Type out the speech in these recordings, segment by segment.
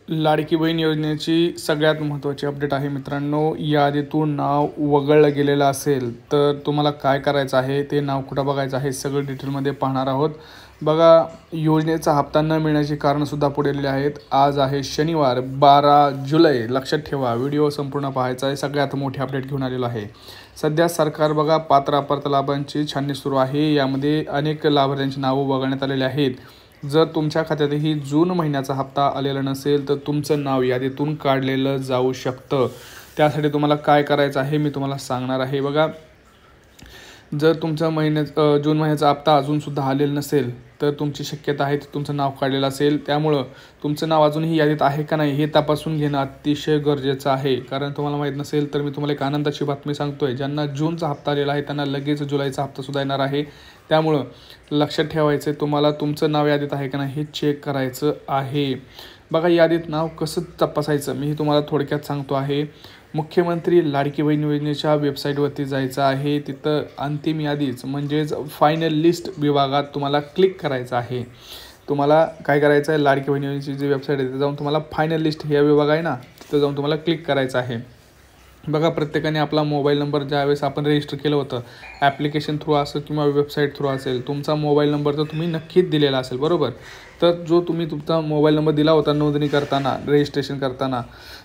लाडकी बहीण योजनेची सगळ्यात महत्त्वाची अपडेट आहे मित्रांनो. यादीतून नाव वगळलं गेलेलं असेल तर तुम्हाला काय करायचं आहे, ते नाव कुठं बघायचं आहे, सगळं डिटेलमध्ये पाहणार आहोत. बघा, योजनेचा हप्ता न मिळण्याची कारणंसुद्धा पुढे दिलेली आहेत. आज आहे शनिवार 12 जुलै. लक्षात ठेवा, व्हिडिओ संपूर्ण पाहायचा आहे. सगळ्यात मोठी अपडेट घेऊन आलेलो आहे. सध्या सरकार बघा पात्र अपात्र लाभांची छाननी सुरू आहे. यामध्ये अनेक लाभार्थ्यांची नावं वगळण्यात आलेली आहेत. जर तुमच्या खात्यातही जून महिन्याचा हप्ता आलेला नसेल तर तुमचं नाव यादीतून काढलेलं जाऊ शकतं. त्यासाठी तुम्हाला काय करायचं आहे मी तुम्हाला सांगणार आहे. बघा, जर तुमचा जून महिन्याचा हप्ता अजूनसुद्धा आलेला नसेल तर तुमची शक्यता आहे तुमचं नाव काढलेलं असेल. त्यामुळं तुमचं नाव अजूनही यादीत आहे का नाही हे तपासून घेणं अतिशय गरजेचं आहे. कारण तुम्हाला माहीत नसेल तर मी तुम्हाला एक आनंदाची बातमी सांगतो आहे. ज्यांना जूनचा हप्ता आलेला आहे त्यांना लगेच जुलैचा हप्तासुद्धा येणार आहे. त्यामुळं लक्षात ठेवायचं आहे, तुम्हाला तुमचं नाव यादीत आहे का नाही हे चेक करायचं आहे. बघा, यादीत नाव कसं तपासायचं मी तुम्हाला थोडक्यात सांगतो आहे. मुख्यमंत्री लाडकी बहीण योजनेच्या वेबसाईटवरती जायचं आहे. तिथं अंतिम यादीच म्हणजेच फायनल लिस्ट विभागात तुम्हाला क्लिक करायचं आहे. तुम्हाला काय करायचं आहे, लाडकी बहीण योजनेची जी वेबसाईट आहे तिथं जाऊन तुम्हाला फायनल लिस्ट हे विभाग आहे ना, तिथं जाऊन तुम्हाला क्लिक करायचं आहे. बघा, प्रत्येकाने आपला मोबाईल नंबर ज्यावेळेस आपण रजिस्टर केलं होतं ॲप्लिकेशन थ्रू असेल किंवा वेबसाईट थ्रू असेल, तुमचा मोबाईल नंबर तर तुम्ही नक्कीच दिलेला असेल, बरोबर. तर जो तुम्ही तुमचा मोबाईल नंबर दिला होता नोंदणी करताना, रजिस्ट्रेशन करताना,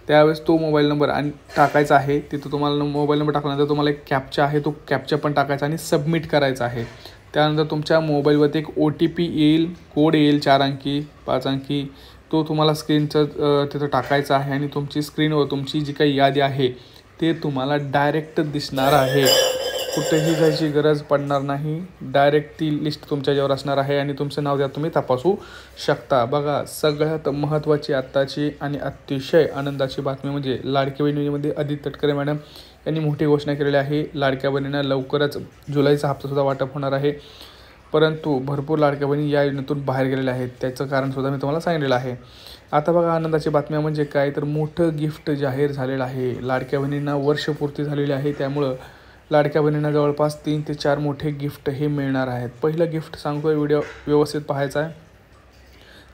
त्यावेळेस तो मोबाईल नंबर आणि टाकायचा आहे. तिथं तुम्हाला मोबाईल नंबर टाकल्यानंतर तुम्हाला एक कॅप्चा आहे, तो कॅप्चा पण टाकायचा आणि सबमिट करायचा आहे. त्यानंतर तुमच्या मोबाईलवरती एक OTP येईल, कोड येईल 4 अंकी 5 अंकी. तो तुम्हाला स्क्रीनचं तिथं टाकायचा आहे आणि तुमची स्क्रीनवर तुमची जी काही यादी आहे ते तुम्हाला डायरेक्ट दिसणार आहे. कुठेही जायची गरज पडणार नाही. डायरेक्ट ती लिस्ट तुमच्या याच्यावर असणार आहे आणि तुमचं नाव त्यात तुम्ही तपासू शकता. बघा, सगळ्यात महत्त्वाची आत्ताची आणि अतिशय आनंदाची बातमी म्हणजे लाडकी बहीण योजनेमध्ये आदित्य तटकरे मॅडम यांनी मोठी घोषणा केलेली आहे. लाडक्या बहिणींना लवकरच जुलैचा हप्तासुद्धा वाटप होणार आहे. परंतु भरपूर लाडक्या बहिणी या योजनेतून बाहेर गेलेल्या आहेत. त्याचं कारणसुद्धा मी तुम्हाला सांगितलेलं आहे. आता बघा, आनंदाची बातम्या म्हणजे काय तर मोठं गिफ्ट जाहीर झालेलं आहे. लाडक्या बहिणींना वर्षपूर्ती झालेली आहे. त्यामुळं लाडक्या बहिणींना जवळपास 3 ते 4 मोठे गिफ्ट हे मिळणार आहेत. पहिलं गिफ्ट सांगतोय, व्हिडिओ व्यवस्थित पाहायचा आहे.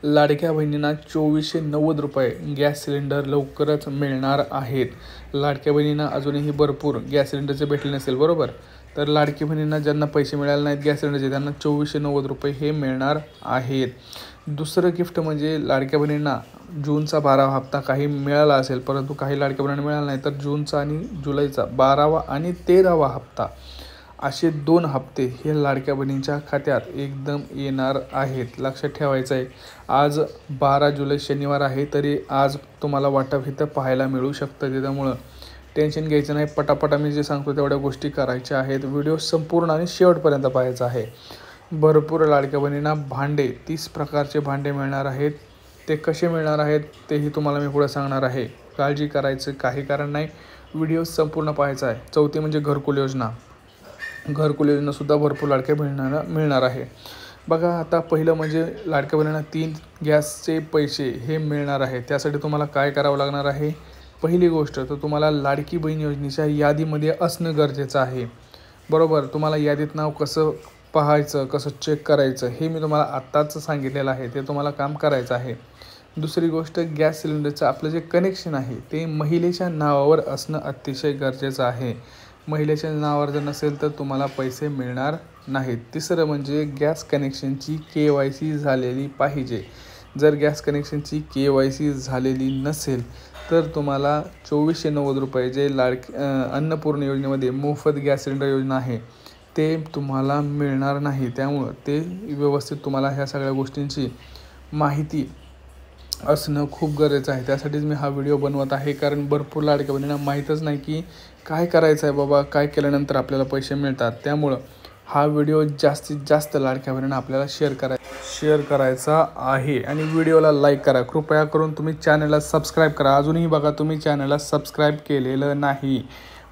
लाडक्या बहिणींना 2490 रुपये गॅस सिलेंडर लवकरच मिळणार आहेत. लाडक्या बहिणींना अजूनही भरपूर गॅस सिलेंडरचे भेटले नसेल, बरोबर. तर लाडकी बहिणींना ज्यांना पैसे मिळाले नाहीत गॅस सिलेंडरचे त्यांना 2490 रुपये हे मिळणार आहेत. दुसरं गिफ्ट म्हणजे लाडक्या बहिणींना जूनचा 12वा हप्ता काही मिळाला असेल, परंतु काही लाडक्या बहिणींना मिळाला नाही, तर जूनचा आणि जुलैचा 12वा आणि 13वा हप्ता असे 2 हप्ते हे लाडक्या बहिणींच्या खात्यात एकदम येणार आहेत. लक्षात ठेवायचं आहे. आज 12 जुलै शनिवार आहे, तरी आज तुम्हाला वाटप इथं पाहायला मिळू शकतं. त्यामुळं टेन्शन घ्यायचं नाही. पटापटा मी जे सांगतो तेवढ्या गोष्टी करायच्या आहेत. व्हिडिओ संपूर्ण आणि शेवटपर्यंत पाहायचा आहे. भरपूर लाडक्या बहिणींना भांडे 30 प्रकारचे भांडे मिळणार आहेत. ते कसे मिळणार आहेत तेही तुम्हाला मी पुढे सांगणार आहे. काळजी करायचं काही कारण नाही. व्हिडिओ संपूर्ण पाहायचा आहे. चौथी म्हणजे घरकुल योजना. घरकुल योजनासुद्धा भरपूर लाडक्या बहिणींना मिळणार आहे. बघा, आता पहिलं म्हणजे लाडक्या बहिणींना 3 गॅसचे पैसे हे मिळणार आहे. त्यासाठी तुम्हाला काय करावं लागणार आहे, पहिली गोष्ट तर तुम्हाला लाडकी बहीण योजनेच्या यादीमध्ये असणं गरजेचं आहे, बरोबर. तुम्हाला यादीत नाव कसं पाहायचं, कसं चेक करायचं हे मी तुम्हाला आत्ताच सांगितलेलं आहे. ते तुम्हाला काम करायचं आहे. दुसरी गोष्ट, गॅस सिलेंडरचं आपलं जे कनेक्शन आहे ते महिलेच्या नावावर असणं अतिशय गरजेचं आहे. महिलेच्या नावावर जर नसेल तर तुम्हाला पैसे मिळणार नाहीत. तिसरं म्हणजे गॅस कनेक्शनची KYC झालेली पाहिजे. जर गॅस कनेक्शनची KYC झालेली नसेल तर तुम्हाला 2490 रुपये जे अन्नपूर्ण योजनेमध्ये मोफत गॅस सिलेंडर योजना आहे ते तुम्हाला मिळणार नाही. त्यामुळं ते व्यवस्थित तुम्हाला ह्या सगळ्या गोष्टींची माहिती असणं खूप गरजेचं आहे. त्यासाठीच मी हा व्हिडिओ बनवत आहे. कारण भरपूर लाडक्या बहिणींना माहीतच नाही की काय करायचं आहे बाबा, काय केल्यानंतर आपल्याला पैसे मिळतात. त्यामुळं हा व्हिडिओ जास्तीत जास्त लाडक्या बहिणींना आपल्याला शेअर करायचा आहे. आणि व्हिडिओला लाईक करा. कृपया करून तुम्ही चॅनलला सबस्क्राईब करा. अजूनही बघा तुम्ही चॅनलला सबस्क्राईब केलेलं नाही.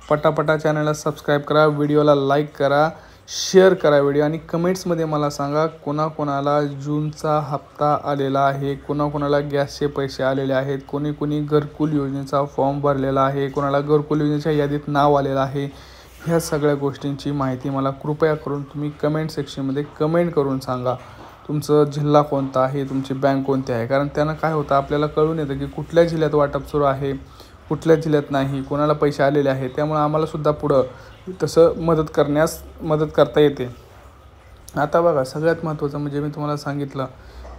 पटापटा चॅनलला सबस्क्राईब करा, व्हिडिओला लाईक करा, शेअर करा व्हिडिओ आणि कमेंट्समध्ये मला सांगा कोणाकोणाला जूनचा हप्ता आलेला आहे, कोणाकोणाला गॅसचे पैसे आलेले आहेत, कोणी घरकुल योजनेचा फॉर्म भरलेला आहे, कोणाला घरकुल योजनेच्या यादीत नाव आलेलं आहे. ह्या सगळ्या गोष्टींची माहिती मला कृपया करून तुम्ही कमेंट सेक्शनमध्ये कमेंट करून सांगा. तुमचं जिल्हा कोणता आहे, तुमची बँक कोणती आहे. कारण त्यानं काय होतं आपल्याला कळून येतं की कुठल्या जिल्ह्यात वाटप सुरू आहे, कुठल्या जिल्ह्यात नाही, कोणाला पैसे आलेले आहेत. त्यामुळे आम्हालासुद्धा पुढं तसं मदत करता येते. आता बघा सगळ्यात महत्त्वाचं म्हणजे मी तुम्हाला सांगितलं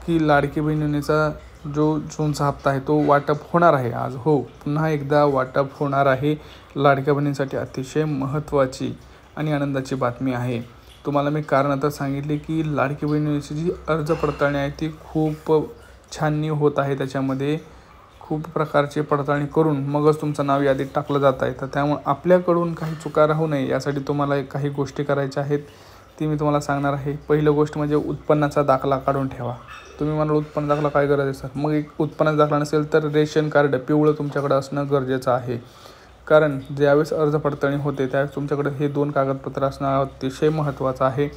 की लाडकी बहीण योजनेचा जो जूनचा हप्ता आहे तो वाटप होणार आहे आज. हो, पुन्हा एकदा वाटप होणार आहे. लाडक्या बहिणींसाठी अतिशय महत्त्वाची आणि आनंदाची बातमी आहे. तुम्हाला मी कारण आता सांगितले की लाडकी बहीण योजनेची जी अर्ज पडताळणी आहे ती खूप छाननी होत आहे. त्याच्यामध्ये खूप प्रकारची पडताळणी करून मगच तुमचं नाव यादीत टाकलं जात आहे. तर त्यामुळे आपल्याकडून काही चुका राहू नये यासाठी तुम्हाला काही गोष्टी करायच्या आहेत, ती मी तुम्हाला सांगणार आहे. पहिलं गोष्ट म्हणजे उत्पन्नाचा दाखला काढून ठेवा. तुम्ही म्हणाल उत्पन्न दाखला काय गरज आहे सर? मग एक उत्पन्नाचा दाखला नसेल तर रेशन कार्ड पिवळं तुमच्याकडे असणं गरजेचं आहे. कारण ज्यावेळेस अर्ज पडताळणी होते त्यावेळेस तुमच्याकडे हे 2 कागदपत्र असणं अतिशय महत्त्वाचं आहे.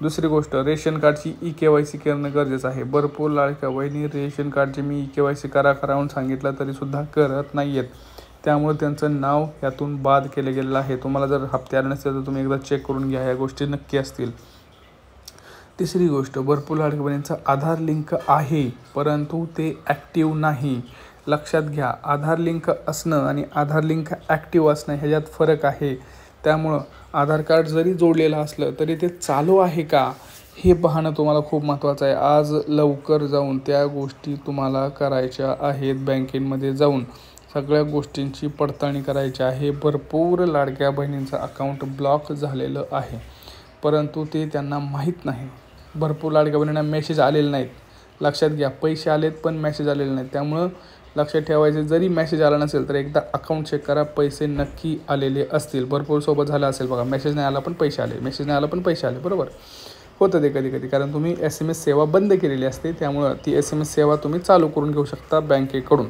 दुसरी गोष्ट रेशन कार्डची EKYC करणं गरजेचं आहे. भरपूर लाडक्या बहिणी रेशन कार्डची मी EKYC करा सांगितलं तरीसुद्धा करत नाही आहेत. त्यामुळे त्यांचं नाव यातून बाद केलं गेलेलं आहे. तुम्हाला जर हप्ते आले नसतील तर तुम्ही एकदा चेक करून घ्या, या गोष्टी नक्की असतील. तिसरी गोष्ट, भरपूर लाडक्या बहिणींचा आधार लिंक आहे परंतु ते ॲक्टिव्ह नाही. लक्षात घ्या, आधार लिंक असणं आणि आधार लिंक ॲक्टिव्ह असणं ह्याच्यात फरक आहे. त्यामुळं आधार कार्ड जरी जोडलेलं असलं तरी ते चालू आहे का हे पाहणं तुम्हाला खूप महत्त्वाचं आहे. आज लवकर जाऊन त्या गोष्टी तुम्हाला करायच्या आहेत. बँकेमध्ये जाऊन सगळ्या गोष्टींची पडताळणी करायची आहे. भरपूर लाडक्या बहिणींचं अकाउंट ब्लॉक झालेलं आहे परंतु ते त्यांना माहीत नाही. भरपूर लाडक्या बहिणींना मेसेज आलेले नाहीत. लक्षात घ्या, पैसे आलेत पण मेसेज आलेले नाहीत. त्यामुळं लक्षात ठेवायचे, जरी मेसेज आला नसेल तर एकदा अकाउंट चेक करा, पैसे नक्की आलेले असतील. भरपूर सोबत झालं असेल बघा, मेसेज नाही आला पण पैसे आले, मेसेज नाही आला पण पैसे आले. बरोबर होतं ते कधी कारण तुम्ही SMS सेवा बंद केलेली असते. त्यामुळं ती SMS सेवा तुम्ही चालू करून घेऊ शकता बँकेकडून.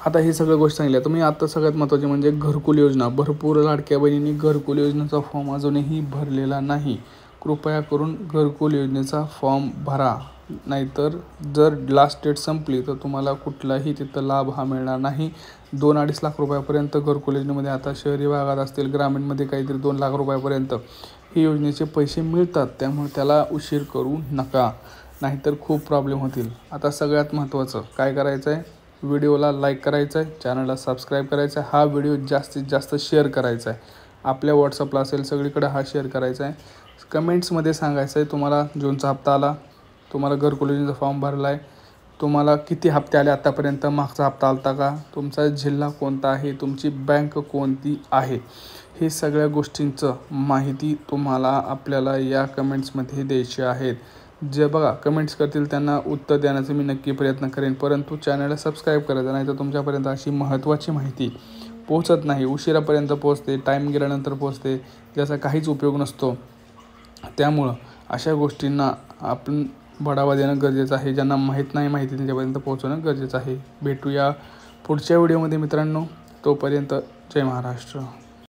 आता ही सगळ्या गोष्टी सांगितल्या. तुम्ही आता सगळ्यात महत्त्वाचे म्हणजे घरकुल योजना. भरपूर लाडक्या बहिणींनी घरकुल योजनेचा फॉर्म अजूनही भरलेला नाही. कृपया करून घरकुल योजनेचा फॉर्म भरा. नाहीतर जर लास्ट डेट संपली तर तुम्हाला कुठलाही तिथं लाभ हा मिळणार नाही. 2-2.5 लाख रुपयापर्यंत घरकुल योजनेमध्ये आता शहरी भागात असतील, ग्रामीणमध्ये काहीतरी 2 लाख रुपयापर्यंत ही योजनेचे पैसे मिळतात. त्यामुळे त्याला उशीर करू नका, नाहीतर खूप प्रॉब्लेम होतील. आता सगळ्यात महत्त्वाचं काय करायचं आहे, व्हिडिओला लाईक करायचं आहे, चॅनलला सबस्क्राईब करायचं आहे, हा व्हिडिओ जास्तीत जास्त शेअर करायचा आहे. आपल्या व्हॉट्सअपला असेल सगळीकडे हा शेअर करायचा आहे. कमेंट्समध्ये सांगायचं आहे तुम्हाला जूनचा हप्ता आला, तुम्हाला घरकुल योजनेचा फॉर्म भरला आहे, तुम्हाला किती हप्ते आले आत्तापर्यंत, मागचा हप्ता आलता का, तुमचा जिल्हा कोणता आहे, तुमची बँक कोणती आहे, हे सगळ्या गोष्टींचं माहिती तुम्हाला आपल्याला या कमेंट्समध्ये द्यायची आहेत. जे बघा कमेंट्स करतील त्यांना उत्तर देण्याचा मी नक्की प्रयत्न करेन. परंतु चॅनलला सबस्क्राईब करायचं, नाही तर तुमच्यापर्यंत अशी महत्त्वाची माहिती पोहोचत नाही, उशिरापर्यंत पोहोचते, टाईम गेल्यानंतर पोहोचते, ज्याचा काहीच उपयोग नसतो. त्यामुळं अशा गोष्टींना आपण बढावा देणं गरजेचं आहे. ज्यांना माहीत नाही माहिती त्यांच्यापर्यंत पोहोचवणं गरजेचं आहे. भेटूया पुढच्या व्हिडिओमध्ये मित्रांनो. तोपर्यंत जय महाराष्ट्र.